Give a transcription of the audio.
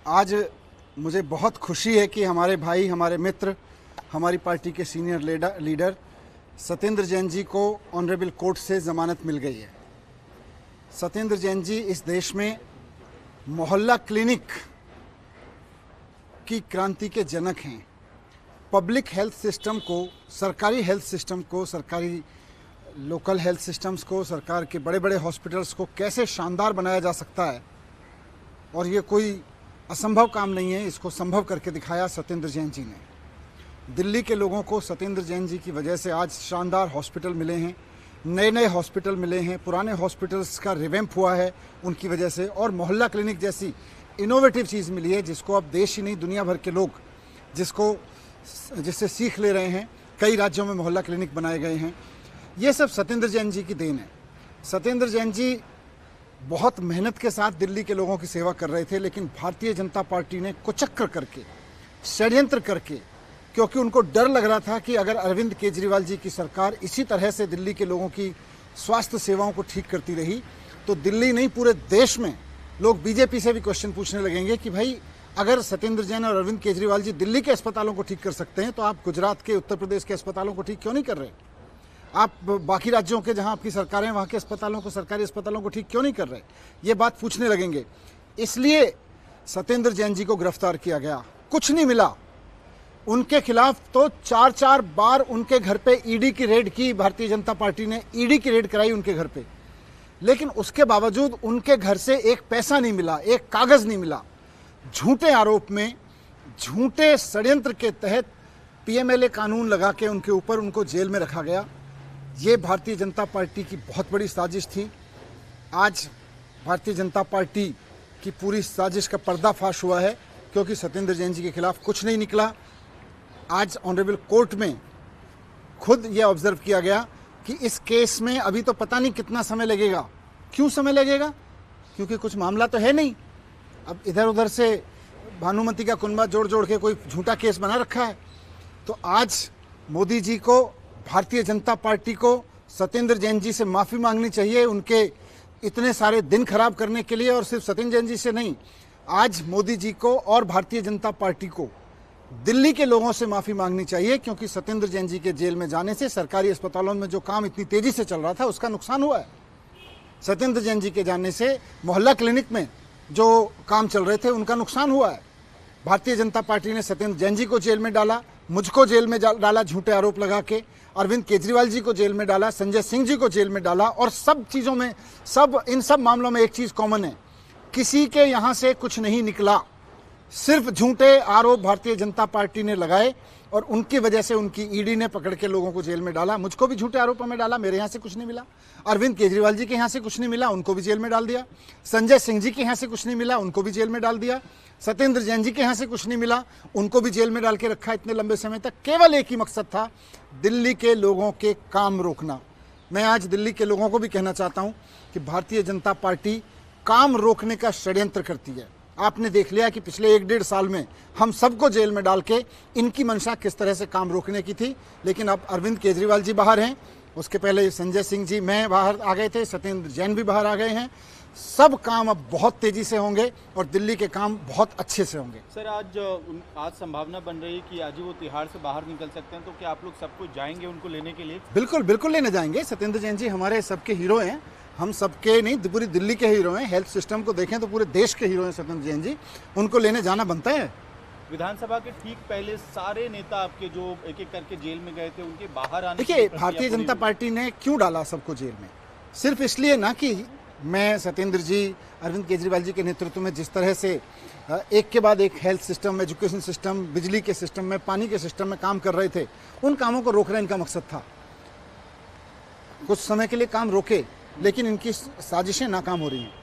आज मुझे बहुत खुशी है कि हमारे भाई, हमारे मित्र, हमारी पार्टी के सीनियर लीडर सत्येंद्र जैन जी को ऑनरेबल कोर्ट से ज़मानत मिल गई है। सत्येंद्र जैन जी इस देश में मोहल्ला क्लिनिक की क्रांति के जनक हैं। पब्लिक हेल्थ सिस्टम को, सरकारी हेल्थ सिस्टम को, सरकारी लोकल हेल्थ सिस्टम्स को, सरकार के बड़े बड़े हॉस्पिटल्स को कैसे शानदार बनाया जा सकता है, और ये कोई असंभव काम नहीं है, इसको संभव करके दिखाया सत्येंद्र जैन जी ने। दिल्ली के लोगों को सत्येंद्र जैन जी की वजह से आज शानदार हॉस्पिटल मिले हैं, नए नए हॉस्पिटल मिले हैं, पुराने हॉस्पिटल्स का रिवैम्प हुआ है उनकी वजह से, और मोहल्ला क्लिनिक जैसी इनोवेटिव चीज़ मिली है जिसको अब देश ही नहीं दुनिया भर के लोग जिससे सीख ले रहे हैं। कई राज्यों में मोहल्ला क्लिनिक बनाए गए हैं। ये सब सत्येंद्र जैन जी की देन है। सत्येंद्र जैन जी बहुत मेहनत के साथ दिल्ली के लोगों की सेवा कर रहे थे, लेकिन भारतीय जनता पार्टी ने कुचक्र करके, षड्यंत्र करके, क्योंकि उनको डर लग रहा था कि अगर अरविंद केजरीवाल जी की सरकार इसी तरह से दिल्ली के लोगों की स्वास्थ्य सेवाओं को ठीक करती रही तो दिल्ली नहीं पूरे देश में लोग बीजेपी से भी क्वेश्चन पूछने लगेंगे कि भाई अगर सत्येंद्र जैन और अरविंद केजरीवाल जी दिल्ली के अस्पतालों को ठीक कर सकते हैं तो आप गुजरात के, उत्तर प्रदेश के अस्पतालों को ठीक क्यों नहीं कर रहे? आप बाकी राज्यों के जहां आपकी सरकारें वहां के अस्पतालों को, सरकारी अस्पतालों को ठीक क्यों नहीं कर रहे? ये बात पूछने लगेंगे। इसलिए सत्येंद्र जैन जी को गिरफ्तार किया गया। कुछ नहीं मिला उनके खिलाफ, तो 4-4 बार उनके घर पे ईडी की रेड की। भारतीय जनता पार्टी ने ईडी की रेड कराई उनके घर पे, लेकिन उसके बावजूद उनके घर से एक पैसा नहीं मिला, एक कागज नहीं मिला। झूठे आरोप में, झूठे षड्यंत्र के तहत पीएमएलए कानून लगा के उनके ऊपर उनको जेल में रखा गया। ये भारतीय जनता पार्टी की बहुत बड़ी साजिश थी। आज भारतीय जनता पार्टी की पूरी साजिश का पर्दाफाश हुआ है, क्योंकि सत्येंद्र जैन जी के खिलाफ कुछ नहीं निकला। आज ऑनरेबल कोर्ट में खुद ये ऑब्जर्व किया गया कि इस केस में अभी तो पता नहीं कितना समय लगेगा। क्यों समय लगेगा? क्योंकि कुछ मामला तो है नहीं। अब इधर उधर से भानुमति का कुनबा जोड़ जोड़ के कोई झूठा केस बना रखा है। तो आज मोदी जी को, भारतीय जनता पार्टी को सत्येंद्र जैन जी से माफ़ी मांगनी चाहिए उनके इतने सारे दिन खराब करने के लिए। और सिर्फ सत्येंद्र जैन जी से नहीं, आज मोदी जी को और भारतीय जनता पार्टी को दिल्ली के लोगों से माफ़ी मांगनी चाहिए, क्योंकि सत्येंद्र जैन जी के जेल में जाने से सरकारी अस्पतालों में जो काम इतनी तेज़ी से चल रहा था उसका नुकसान हुआ है। सत्येंद्र जैन जी के जाने से मोहल्ला क्लिनिक में जो काम चल रहे थे उनका नुकसान हुआ है। भारतीय जनता पार्टी ने सत्येंद्र जैन जी को जेल में डाला, मुझको जेल में डाला झूठे आरोप लगा के, अरविंद केजरीवाल जी को जेल में डाला, संजय सिंह जी को जेल में डाला। और सब चीज़ों में, इन सब मामलों में एक चीज़ कॉमन है, किसी के यहाँ से कुछ नहीं निकला। सिर्फ झूठे आरोप भारतीय जनता पार्टी ने लगाए और उनकी वजह से उनकी ईडी ने पकड़ के लोगों को जेल में डाला। मुझको भी झूठे आरोपों में डाला, मेरे यहाँ से कुछ नहीं मिला। अरविंद केजरीवाल जी के यहाँ से कुछ नहीं मिला, उनको भी जेल में डाल दिया। संजय सिंह जी के यहाँ से कुछ नहीं मिला, उनको भी जेल में डाल दिया। सत्येंद्र जैन जी के यहाँ से कुछ नहीं मिला, उनको भी जेल में डाल के रखा इतने लंबे समय तक। केवल एक ही मकसद था, दिल्ली के लोगों के काम रोकना। मैं आज दिल्ली के लोगों को भी कहना चाहता हूँ कि भारतीय जनता पार्टी काम रोकने का षड्यंत्र करती है। आपने देख लिया कि पिछले 1-1.5 साल में हम सबको जेल में डाल के इनकी मंशा किस तरह से काम रोकने की थी। लेकिन अब अरविंद केजरीवाल जी बाहर हैं, उसके पहले संजय सिंह जी, मैं बाहर आ गए थे, सत्येंद्र जैन भी बाहर आ गए हैं। सब काम अब बहुत तेजी से होंगे और दिल्ली के काम बहुत अच्छे से होंगे। सर, आज संभावना बन रही है कि आज ही वो तिहाड़ से बाहर निकल सकते हैं, तो क्या आप लोग सबको जाएंगे उनको लेने के लिए? बिल्कुल बिल्कुल लेने जाएंगे। सत्येंद्र जैन जी हमारे सबके हीरो हैं, हम सबके नहीं, पूरी दिल्ली के हीरो हैं। हेल्थ सिस्टम को देखें तो पूरे देश के हीरो हैं सत्येंद्र जैन जी, उनको लेने जाना बनता है। विधानसभा के ठीक पहले सारे नेता आपके जो एक एक करके जेल में गए थे, उनके बाहर आने, देखिए भारतीय जनता पार्टी ने क्यों डाला सबको जेल में? सिर्फ इसलिए ना कि मैं, सत्येंद्र जी, अरविंद केजरीवाल जी के नेतृत्व में जिस तरह से एक के बाद एक हेल्थ सिस्टम, एजुकेशन सिस्टम, बिजली के सिस्टम में, पानी के सिस्टम में काम कर रहे थे, उन कामों को रोकना इनका मकसद था। कुछ समय के लिए काम रोके, लेकिन इनकी साजिशें नाकाम हो रही हैं।